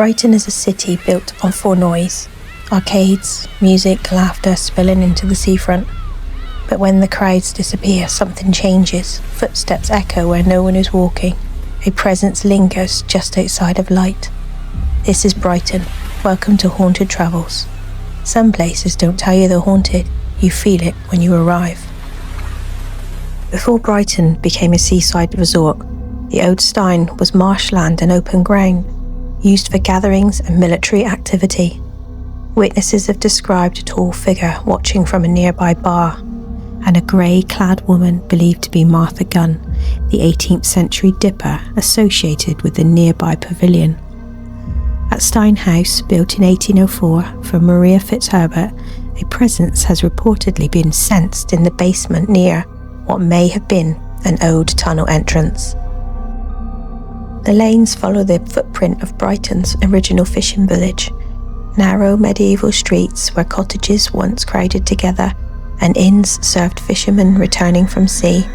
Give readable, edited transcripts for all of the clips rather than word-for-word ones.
Brighton is a city built on for noise. Arcades, music, laughter spilling into the seafront. But when the crowds disappear, something changes. Footsteps echo where no one is walking. A presence lingers just outside of light. This is Brighton. Welcome to Haunted Travels. Some places don't tell you they're haunted. You feel it when you arrive. Before Brighton became a seaside resort, the Old Stein was marshland and open ground, used for gatherings and military activity. Witnesses have described a tall figure watching from a nearby bar, and a grey-clad woman believed to be Martha Gunn, the 18th century dipper associated with the nearby pavilion. At Stein House, built in 1804 for Maria Fitzherbert, a presence has reportedly been sensed in the basement near what may have been an old tunnel entrance. The lanes follow the footprint of Brighton's original fishing village, narrow medieval streets where cottages once crowded together and inns served fishermen returning from sea.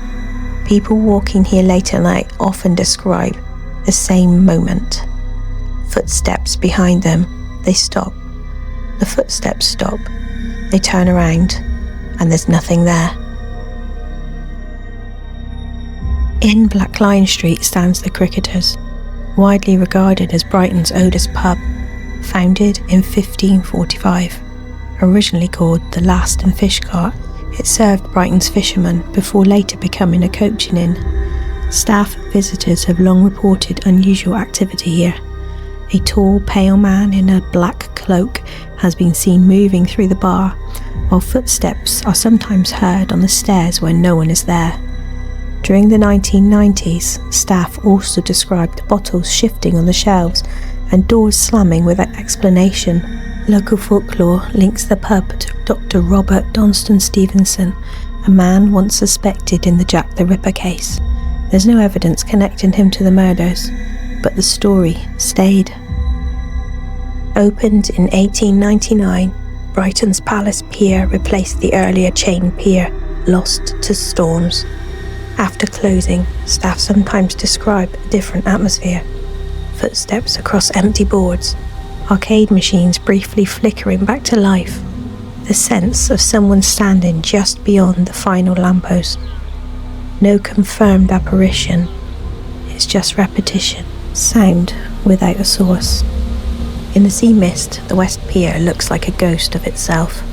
People walking here late at night often describe the same moment. Footsteps behind them, they stop. The footsteps stop. They turn around, and there's nothing there. In Black Lion Street stands the Cricketers, widely regarded as Brighton's oldest pub, founded in 1545. Originally called the Last and Fish Cart, it served Brighton's fishermen before later becoming a coaching inn. Staff and visitors have long reported unusual activity here. A tall, pale man in a black cloak has been seen moving through the bar, while footsteps are sometimes heard on the stairs when no one is there. During the 1990s, staff also described bottles shifting on the shelves and doors slamming without explanation. Local folklore links the pub to Dr. Robert Donston Stevenson, a man once suspected in the Jack the Ripper case. There's no evidence connecting him to the murders, but the story stayed. Opened in 1899, Brighton's Palace Pier replaced the earlier chain pier, lost to storms. After closing, staff sometimes describe a different atmosphere. Footsteps across empty boards, arcade machines briefly flickering back to life, the sense of someone standing just beyond the final lamppost. No confirmed apparition, it's just repetition, sound without a source. In the sea mist, the West Pier looks like a ghost of itself.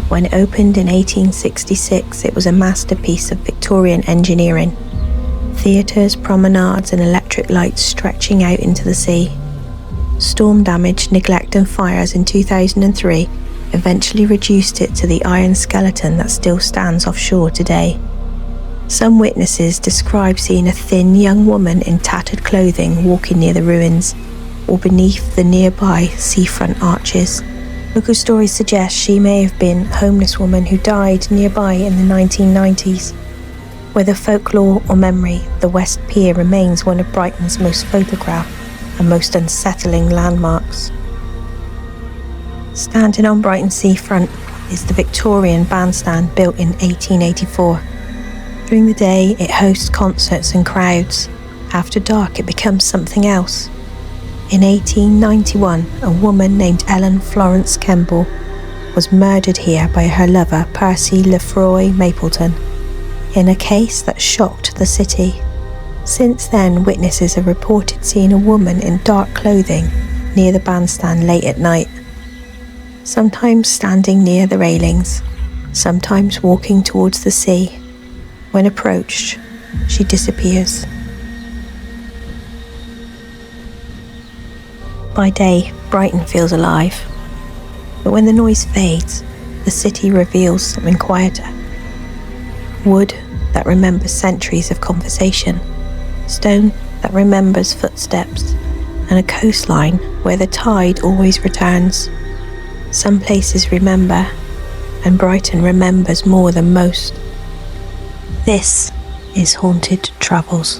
When it opened in 1866, it was a masterpiece of Victorian engineering. Theatres, promenades and electric lights stretching out into the sea. Storm damage, neglect and fires in 2003 eventually reduced it to the iron skeleton that still stands offshore today. Some witnesses describe seeing a thin young woman in tattered clothing walking near the ruins, or beneath the nearby seafront arches. Local stories suggest she may have been a homeless woman who died nearby in the 1990s. Whether folklore or memory, the West Pier remains one of Brighton's most photographed and most unsettling landmarks. Standing on Brighton seafront is the Victorian bandstand built in 1884. During the day, it hosts concerts and crowds. After dark, it becomes something else. In 1891, a woman named Ellen Florence Kemble was murdered here by her lover Percy Lefroy Mapleton, in a case that shocked the city. Since then, witnesses have reported seeing a woman in dark clothing near the bandstand late at night, sometimes standing near the railings, sometimes walking towards the sea. When approached, she disappears. By day, Brighton feels alive, but when the noise fades, the city reveals something quieter. Wood that remembers centuries of conversation, stone that remembers footsteps, and a coastline where the tide always returns. Some places remember, and Brighton remembers more than most. This is Haunted Travels.